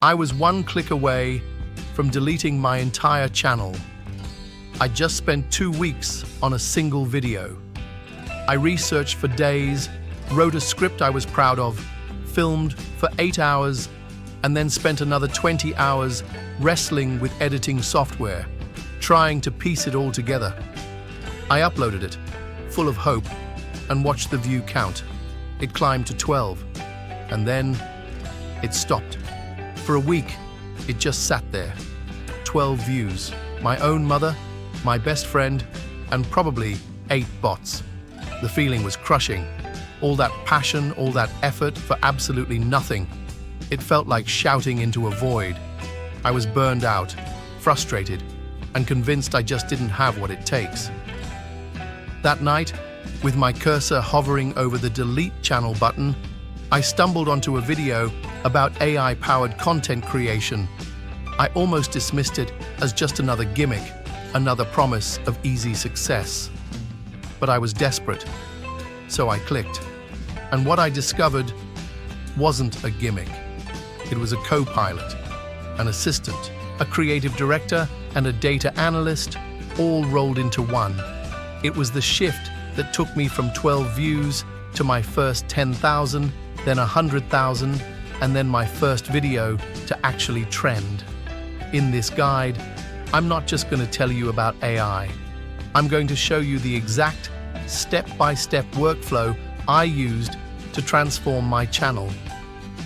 I was one click away from deleting my entire channel. I just spent 2 weeks on a single video. I researched for days, wrote a script I was proud of, filmed for 8 hours, and then spent another 20 hours wrestling with editing software, trying to piece it all together. I uploaded it, full of hope, and watched the view count. It climbed to 12, and then it stopped. For a week, it just sat there. 12 views, my own mother, my best friend, and probably 8 bots. The feeling was crushing. All that passion, all that effort for absolutely nothing. It felt like shouting into a void. I was burned out, frustrated, and convinced I just didn't have what it takes. That night, with my cursor hovering over the delete channel button, I stumbled onto a video about AI-powered content creation. I almost dismissed it as just another gimmick, another promise of easy success. But I was desperate, so I clicked. And what I discovered wasn't a gimmick. It was a co-pilot, an assistant, a creative director, and a data analyst, all rolled into one. It was the shift that took me from 12 views to my first 10,000, then 100,000, and then my first video to actually trend. In this guide, I'm not just going to tell you about AI. I'm going to show you the exact step-by-step workflow I used to transform my channel.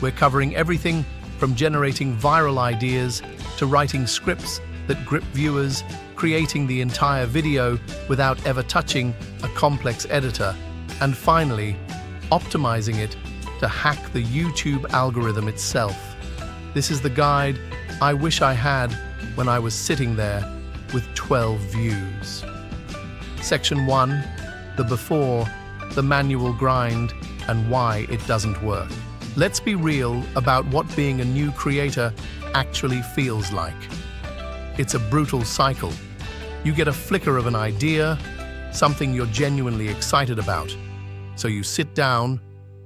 We're covering everything from generating viral ideas to writing scripts that grip viewers, creating the entire video without ever touching a complex editor, and finally, optimizing it to hack the YouTube algorithm itself. This is the guide I wish I had when I was sitting there with 12 views. Section 1, the before, the manual grind, and why it doesn't work. Let's be real about what being a new creator actually feels like. It's a brutal cycle. You get a flicker of an idea, something you're genuinely excited about. So you sit down,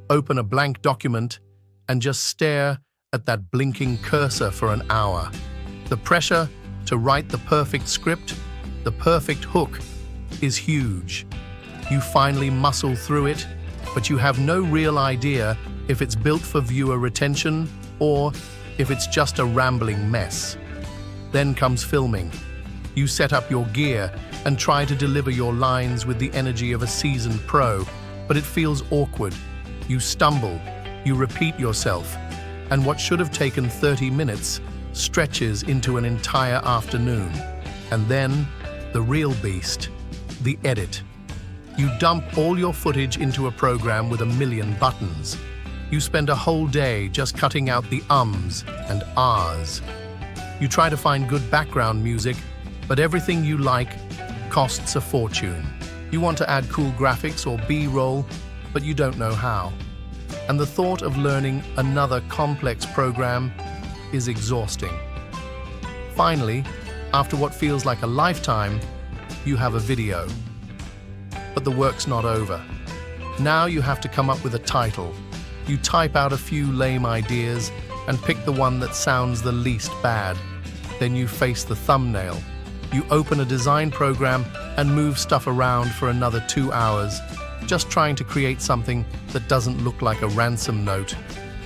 open a blank document, and just stare at that blinking cursor for an hour. The pressure to write the perfect script, the perfect hook, is huge. You finally muscle through it, but you have no real idea if it's built for viewer retention or if it's just a rambling mess. Then comes filming. You set up your gear and try to deliver your lines with the energy of a seasoned pro, but it feels awkward. You stumble, you repeat yourself, and what should have taken 30 minutes stretches into an entire afternoon. And then, the real beast, the edit. You dump all your footage into a program with a million buttons. You spend a whole day just cutting out the ums and ahs. You try to find good background music, but everything you like costs a fortune. You want to add cool graphics or B-roll, but you don't know how. And the thought of learning another complex program is exhausting. Finally, after what feels like a lifetime, you have a video. But the work's not over. Now you have to come up with a title. You type out a few lame ideas and pick the one that sounds the least bad. Then you face the thumbnail. You open a design program and move stuff around for another 2 hours, just trying to create something that doesn't look like a ransom note.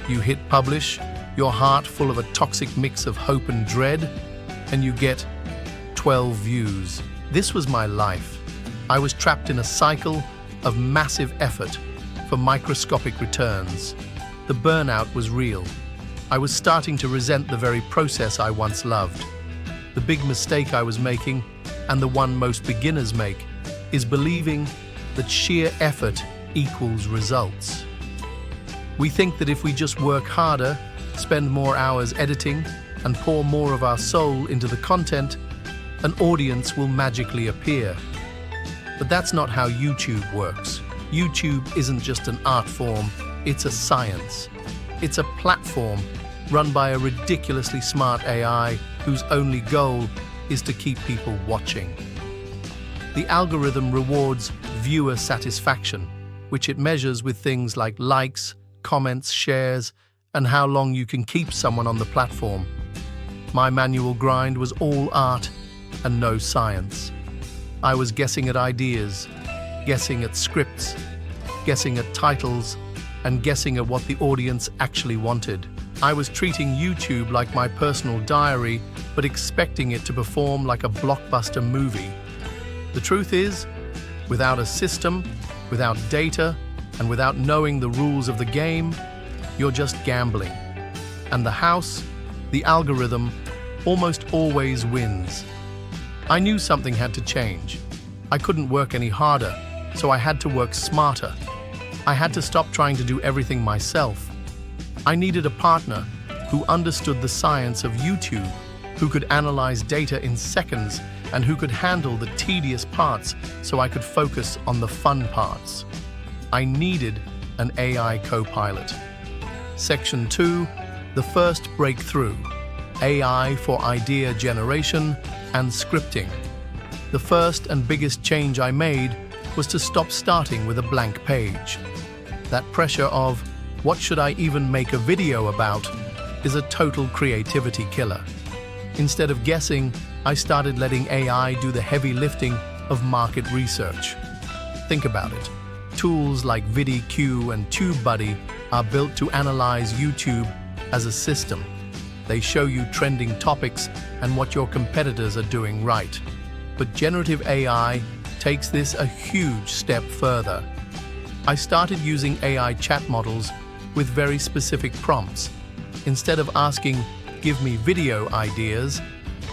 You hit publish, your heart full of a toxic mix of hope and dread, and you get 12 views. This was my life. I was trapped in a cycle of massive effort for microscopic returns. The burnout was real. I was starting to resent the very process I once loved. The big mistake I was making, and the one most beginners make, is believing that sheer effort equals results. We think that if we just work harder, spend more hours editing, and pour more of our soul into the content, an audience will magically appear. But that's not how YouTube works. YouTube isn't just an art form, it's a science. It's a platform run by a ridiculously smart AI whose only goal is to keep people watching. The algorithm rewards viewer satisfaction, which it measures with things like likes, comments, shares, and how long you can keep someone on the platform. My manual grind was all art and no science. I was guessing at ideas, guessing at scripts, guessing at titles, and guessing at what the audience actually wanted. I was treating YouTube like my personal diary, but expecting it to perform like a blockbuster movie. The truth is, without a system, without data, and without knowing the rules of the game, you're just gambling. And the house, the algorithm, almost always wins. I knew something had to change. I couldn't work any harder, so I had to work smarter. I had to stop trying to do everything myself. I needed a partner who understood the science of YouTube, who could analyze data in seconds, and who could handle the tedious parts so I could focus on the fun parts. I needed an AI co-pilot. Section 2, the first breakthrough, AI for idea generation and scripting. The first and biggest change I made was to stop starting with a blank page. That pressure of, what should I even make a video about, is a total creativity killer. Instead of guessing, I started letting AI do the heavy lifting of market research. Think about it. Tools like VidIQ and TubeBuddy are built to analyze YouTube as a system. They show you trending topics and what your competitors are doing right. But generative AI takes this a huge step further. I started using AI chat models with very specific prompts. Instead of asking, "Give me video ideas,"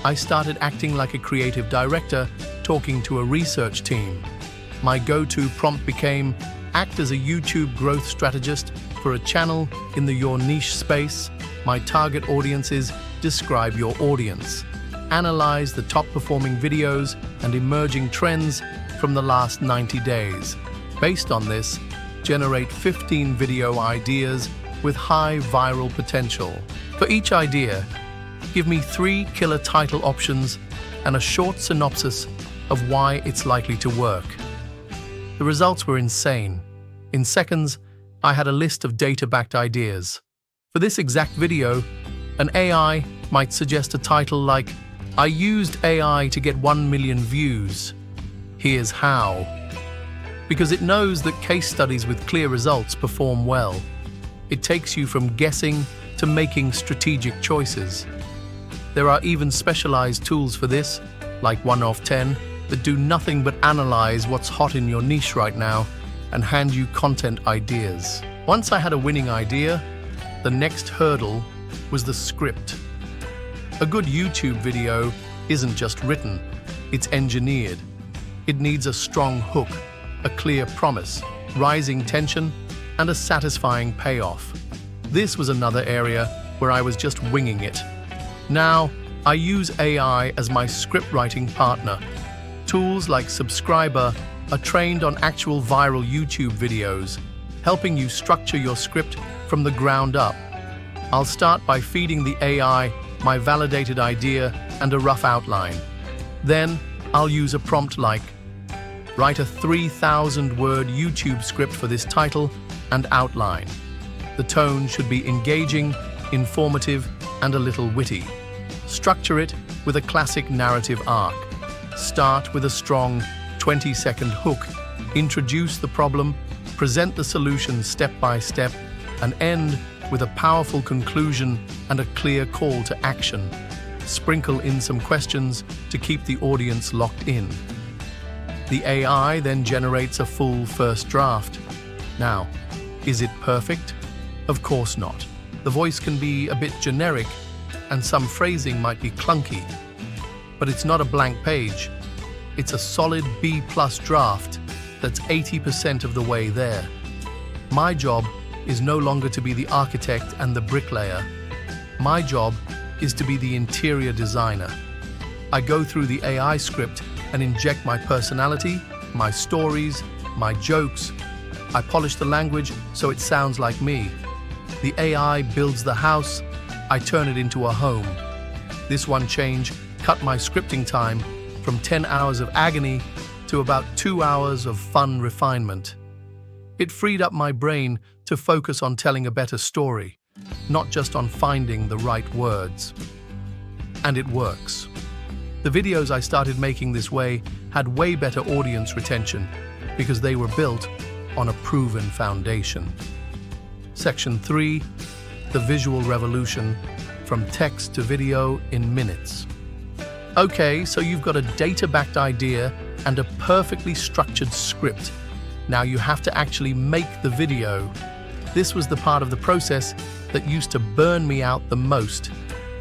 I started acting like a creative director talking to a research team. My go-to prompt became, "Act as a YouTube growth strategist for a channel in the your niche space. My target audience is describe your audience. Analyze the top-performing videos and emerging trends from the last 90 days. Based on this, generate 15 video ideas with high viral potential. For each idea, give me 3 killer title options and a short synopsis of why it's likely to work." The results were insane. In seconds, I had a list of data-backed ideas. For this exact video, an AI might suggest a title like, "I used AI to get 1 million views. Here's how." Because it knows that case studies with clear results perform well. It takes you from guessing to making strategic choices. There are even specialized tools for this, like 1of10, that do nothing but analyze what's hot in your niche right now and hand you content ideas. Once I had a winning idea, the next hurdle was the script. A good YouTube video isn't just written, it's engineered. It needs a strong hook, a clear promise, rising tension, and a satisfying payoff. This was another area where I was just winging it. Now, I use AI as my script writing partner. Tools like Subscriber are trained on actual viral YouTube videos, helping you structure your script from the ground up. I'll start by feeding the AI my validated idea and a rough outline. Then, I'll use a prompt like, "Write a 3,000-word YouTube script for this title and outline." The tone should be engaging, informative, and a little witty. Structure it with a classic narrative arc. Start with a strong 20-second hook, introduce the problem, present the solution step by step, and end with a powerful conclusion and a clear call to action. Sprinkle in some questions to keep the audience locked in. The AI then generates a full first draft. Now, is it perfect? Of course not. The voice can be a bit generic, and some phrasing might be clunky. But it's not a blank page. It's a solid B+ draft that's 80% of the way there. My job is no longer to be the architect and the bricklayer. My job is to be the interior designer. I go through the AI script and inject my personality, my stories, my jokes. I polish the language so it sounds like me. The AI builds the house, I turn it into a home. This one change cut my scripting time from 10 hours of agony to about 2 hours of fun refinement. It freed up my brain to focus on telling a better story. not just on finding the right words. And it works. The videos I started making this way had way better audience retention because they were built on a proven foundation. Section 3, the visual revolution, from text to video in minutes. Okay, so you've got a data-backed idea and a perfectly structured script. Now you have to actually make the video. This was the part of the process that used to burn me out the most.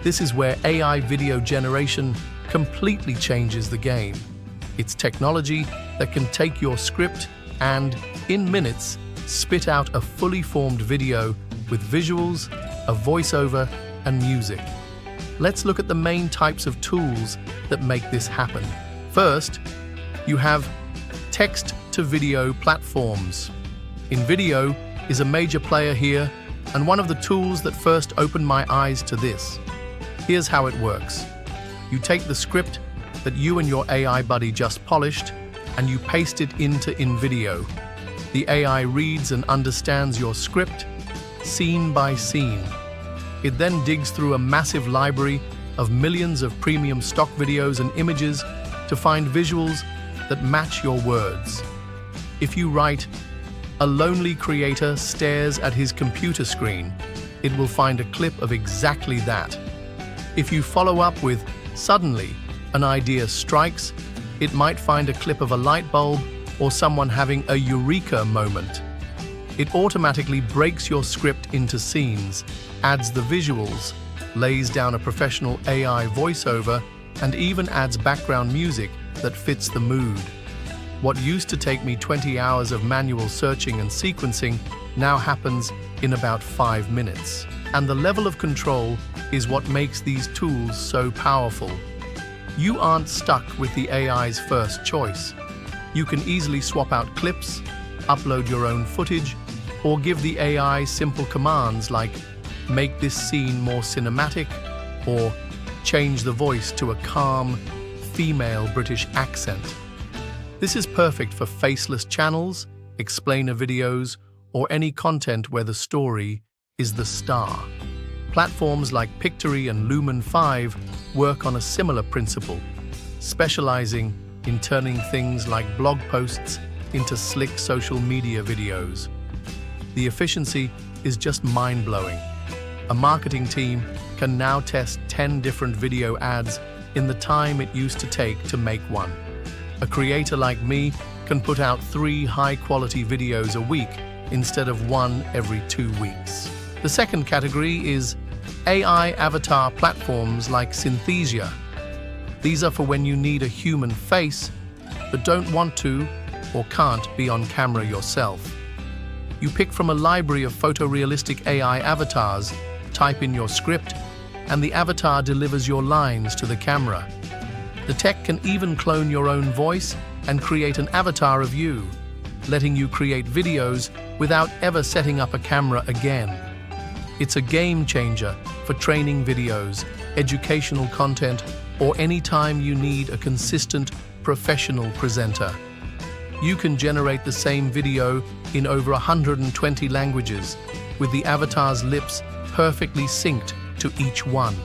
This is where AI video generation completely changes the game. It's technology that can take your script and, in minutes, spit out a fully formed video with visuals, a voiceover, and music. Let's look at the main types of tools that make this happen. First, you have text-to-video platforms. InVideo is a major player here and one of the tools that first opened my eyes to this. Here's how it works. You take the script that you and your AI buddy just polished and you paste it into InVideo. The AI reads and understands your script, scene by scene. It then digs through a massive library of millions of premium stock videos and images to find visuals that match your words. If you write, "A lonely creator stares at his computer screen," it will find a clip of exactly that. If you follow up with, "Suddenly, an idea strikes," it might find a clip of a light bulb or someone having a eureka moment. It automatically breaks your script into scenes, adds the visuals, lays down a professional AI voiceover, and even adds background music that fits the mood. What used to take me 20 hours of manual searching and sequencing now happens in about 5 minutes. And the level of control is what makes these tools so powerful. You aren't stuck with the AI's first choice. You can easily swap out clips, upload your own footage, or give the AI simple commands like "make this scene more cinematic" or "change the voice to a calm, female British accent." This is perfect for faceless channels, explainer videos, or any content where the story is the star. Platforms like Pictory and Lumen 5 work on a similar principle, specializing in turning things like blog posts into slick social media videos. The efficiency is just mind-blowing. A marketing team can now test 10 different video ads in the time it used to take to make one. A creator like me can put out 3 high-quality videos a week instead of 1 every 2 weeks. The second category is AI avatar platforms like Synthesia. These are for when you need a human face, but don't want to or can't be on camera yourself. You pick from a library of photorealistic AI avatars, type in your script, and the avatar delivers your lines to the camera. The tech can even clone your own voice and create an avatar of you, letting you create videos without ever setting up a camera again. It's a game changer for training videos, educational content, or any time you need a consistent, professional presenter. You can generate the same video in over 120 languages, with the avatar's lips perfectly synced to each one.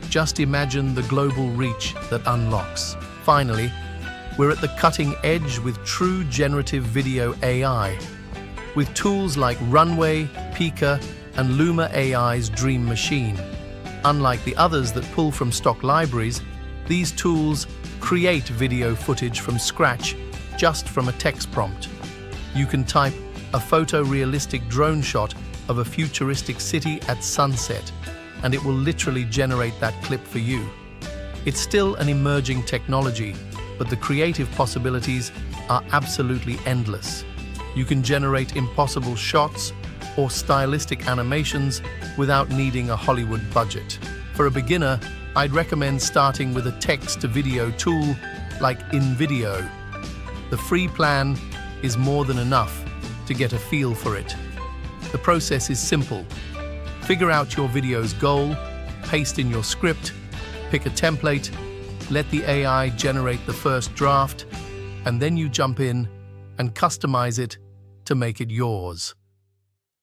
Just imagine the global reach that unlocks. Finally, we're at the cutting edge with true generative video AI. With tools like Runway, Pika, and Luma AI's Dream Machine. Unlike the others that pull from stock libraries, these tools create video footage from scratch just from a text prompt. You can type a photorealistic drone shot of a futuristic city at sunset, and it will literally generate that clip for you. It's still an emerging technology, but the creative possibilities are absolutely endless. You can generate impossible shots or stylistic animations without needing a Hollywood budget. For a beginner, I'd recommend starting with a text-to-video tool like InVideo. The free plan is more than enough to get a feel for it. The process is simple. Figure out your video's goal, paste in your script, pick a template, let the AI generate the first draft, and then you jump in and customize it to make it yours.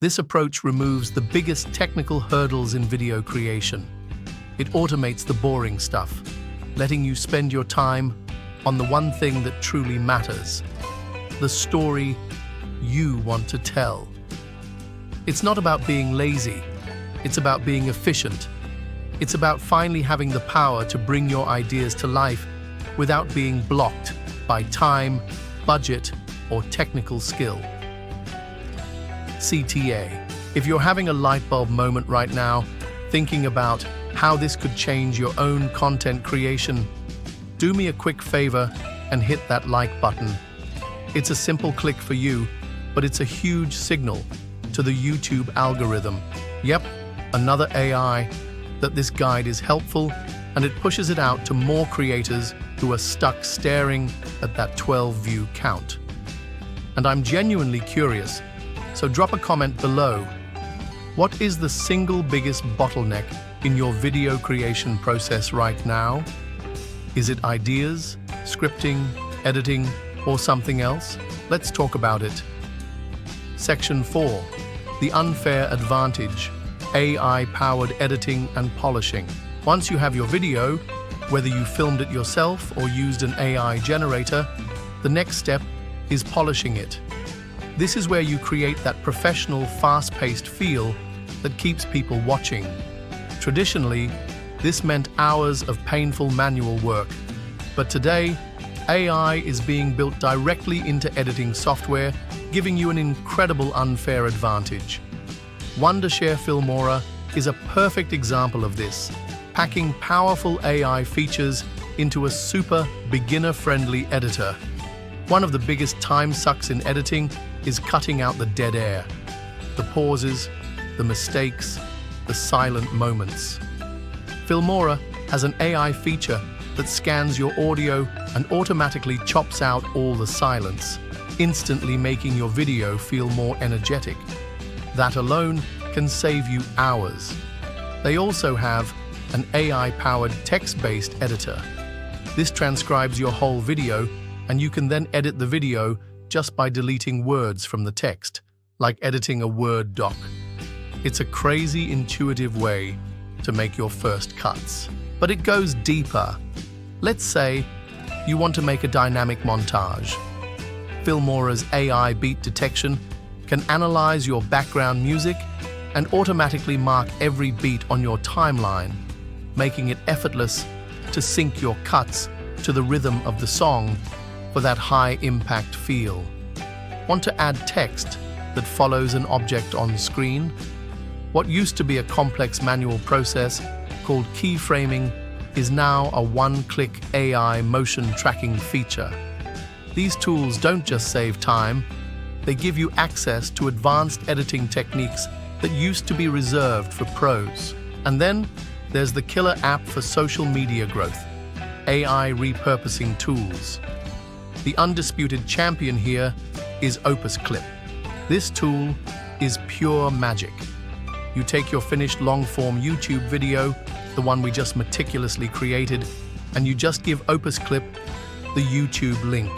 This approach removes the biggest technical hurdles in video creation. It automates the boring stuff, letting you spend your time on the one thing that truly matters, the story you want to tell. It's not about being lazy, it's about being efficient. It's about finally having the power to bring your ideas to life without being blocked by time, budget, or technical skill. CTA. If you're having a light bulb moment right now, thinking about how this could change your own content creation, do me a quick favor and hit that like button. It's a simple click for you, but it's a huge signal to the YouTube algorithm. Yep, another AI, that this guide is helpful, and it pushes it out to more creators who are stuck staring at that 12-view count. And I'm genuinely curious, so drop a comment below. What is the single biggest bottleneck in your video creation process right now? Is it ideas, scripting, editing, or something else? Let's talk about it. Section 4. The unfair advantage. AI-powered editing and polishing. Once you have your video, whether you filmed it yourself or used an AI generator, the next step is polishing it. This is where you create that professional, fast-paced feel that keeps people watching. Traditionally, this meant hours of painful manual work, but today, AI is being built directly into editing software, giving you an incredible unfair advantage. Wondershare Filmora is a perfect example of this, packing powerful AI features into a super beginner-friendly editor. One of the biggest time sucks in editing is cutting out the dead air, the pauses, the mistakes, the silent moments. Filmora has an AI feature that scans your audio and automatically chops out all the silence, instantly making your video feel more energetic. That alone can save you hours. They also have an AI-powered text-based editor. This transcribes your whole video, and you can then edit the video just by deleting words from the text, like editing a Word doc. It's a crazy, intuitive way to make your first cuts. But it goes deeper. Let's say you want to make a dynamic montage. Filmora's AI beat detection can analyze your background music and automatically mark every beat on your timeline, making it effortless to sync your cuts to the rhythm of the song for that high-impact feel. Want to add text that follows an object on screen? What used to be a complex manual process called keyframing is now a one-click AI motion tracking feature. These tools don't just save time, they give you access to advanced editing techniques that used to be reserved for pros. And then there's the killer app for social media growth, AI repurposing tools. The undisputed champion here is Opus Clip. This tool is pure magic. You take your finished long-form YouTube video, the one we just meticulously created, and you just give Opus Clip the YouTube link.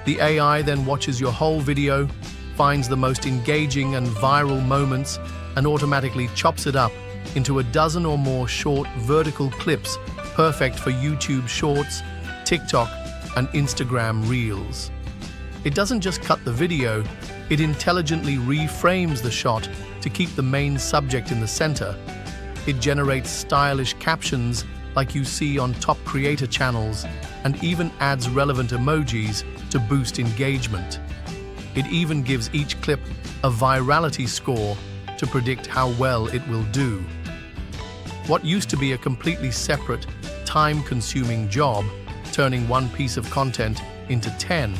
The AI then watches your whole video, finds the most engaging and viral moments, and automatically chops it up into a dozen or more short vertical clips perfect for YouTube Shorts, TikTok, and Instagram Reels. It doesn't just cut the video, it intelligently reframes the shot to keep the main subject in the center. It generates stylish captions like you see on top creator channels and even adds relevant emojis to boost engagement. It even gives each clip a virality score to predict how well it will do. What used to be a completely separate, time-consuming job, turning one piece of content into 10,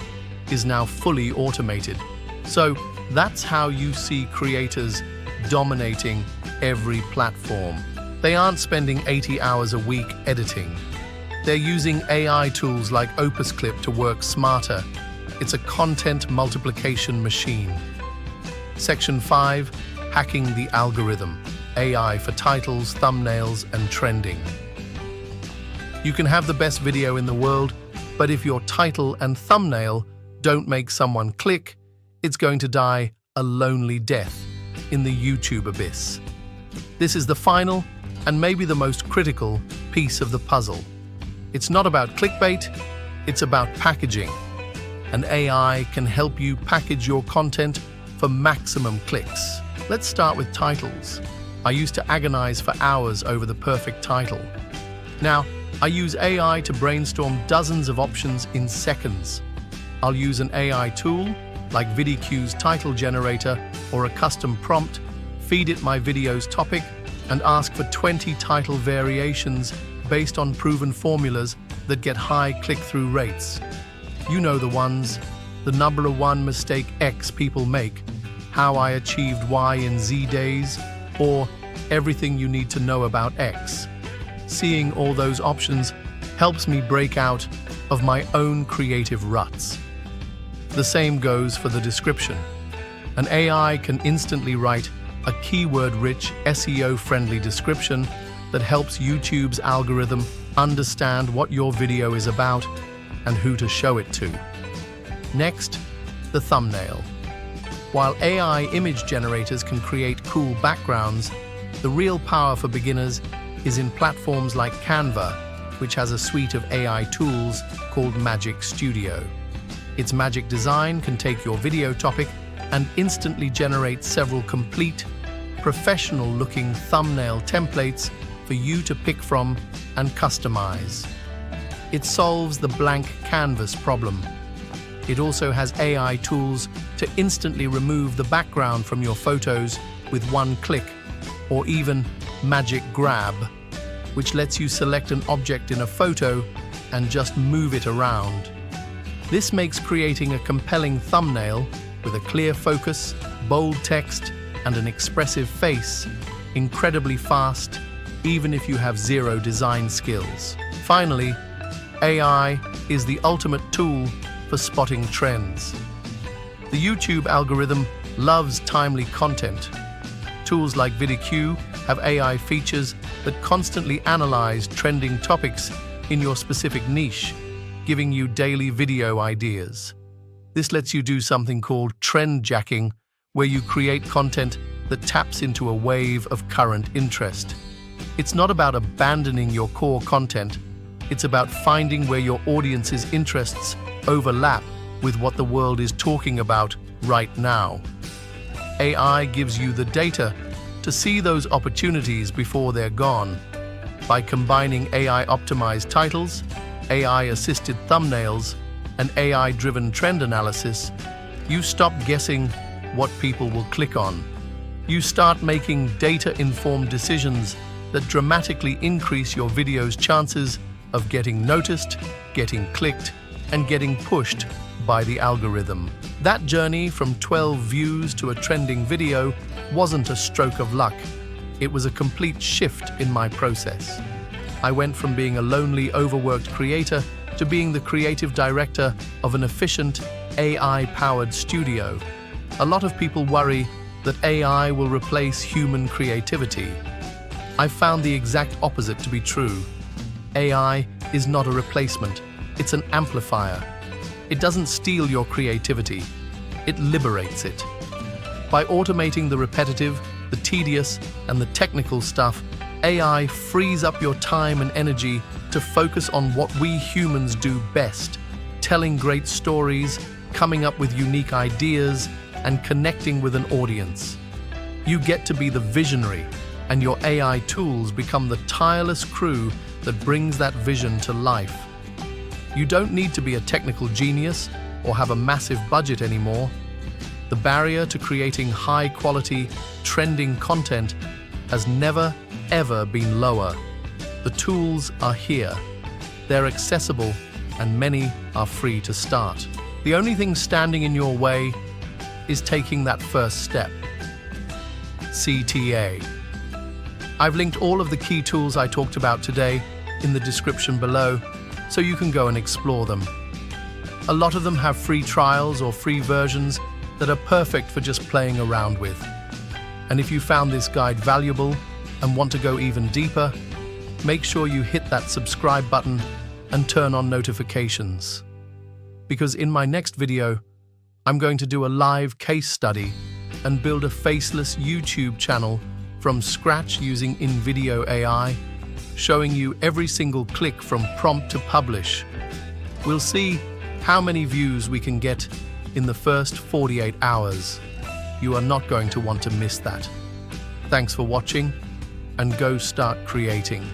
is now fully automated. So that's how you see creators dominating every platform. They aren't spending 80 hours a week editing. They're using AI tools like Opus Clip to work smarter. It's a content multiplication machine. Section 5, Hacking the Algorithm. AI for titles, thumbnails, and trending. You can have the best video in the world, but if your title and thumbnail don't make someone click, it's going to die a lonely death. in the YouTube abyss. This is the final and maybe the most critical piece of the puzzle. It's not about clickbait, it's about packaging. An AI can help you package your content for maximum clicks. Let's start with titles. I used to agonize for hours over the perfect title. Now, I use AI to brainstorm dozens of options in seconds. I'll use an AI tool like VidQ's title generator or a custom prompt, feed it my video's topic, and ask for 20 title variations based on proven formulas that get high click-through rates. You know the ones, the number one mistake X people make, how I achieved Y in Z days, or everything you need to know about X. Seeing all those options helps me break out of my own creative ruts. The same goes for the description. An AI can instantly write a keyword-rich, SEO-friendly description that helps YouTube's algorithm understand what your video is about and who to show it to. Next, the thumbnail. While AI image generators can create cool backgrounds, the real power for beginners is in platforms like Canva, which has a suite of AI tools called Magic Studio. Its magic design can take your video topic and instantly generate several complete, professional-looking thumbnail templates for you to pick from and customize. It solves the blank canvas problem. It also has AI tools to instantly remove the background from your photos with one click, or even Magic Grab, which lets you select an object in a photo and just move it around. This makes creating a compelling thumbnail with a clear focus, bold text, and an expressive face incredibly fast, even if you have zero design skills. Finally, AI is the ultimate tool for spotting trends. The YouTube algorithm loves timely content. Tools like VidQ have AI features that constantly analyze trending topics in your specific niche, giving you daily video ideas. This lets you do something called trend jacking, where you create content that taps into a wave of current interest. It's not about abandoning your core content, it's about finding where your audience's interests overlap with what the world is talking about right now. AI gives you the data to see those opportunities before they're gone. By combining AI-optimized titles, AI-assisted thumbnails, and AI-driven trend analysis, you stop guessing what people will click on. You start making data-informed decisions that dramatically increase your video's chances of getting noticed, getting clicked, and getting pushed by the algorithm. That journey from 12 views to a trending video wasn't a stroke of luck. It was a complete shift in my process. I went from being a lonely, overworked creator to being the creative director of an efficient, AI-powered studio. A lot of people worry that AI will replace human creativity. I found the exact opposite to be true. AI is not a replacement, it's an amplifier. It doesn't steal your creativity, it liberates it. By automating the repetitive, the tedious, and the technical stuff, AI frees up your time and energy to focus on what we humans do best, telling great stories, coming up with unique ideas, and connecting with an audience. You get to be the visionary, and your AI tools become the tireless crew that brings that vision to life. You don't need to be a technical genius or have a massive budget anymore. The barrier to creating high-quality, trending content has never, ever been lower. The tools are here. They're accessible, and many are free to start. The only thing standing in your way is taking that first step. CTA. I've linked all of the key tools I talked about today in the description below, so you can go and explore them. A lot of them have free trials or free versions that are perfect for just playing around with. And if you found this guide valuable and want to go even deeper, make sure you hit that subscribe button and turn on notifications. Because in my next video, I'm going to do a live case study and build a faceless YouTube channel from scratch using InVideo AI, showing you every single click from prompt to publish. We'll see how many views we can get in the first 48 hours. You are not going to want to miss that. Thanks for watching, and go start creating.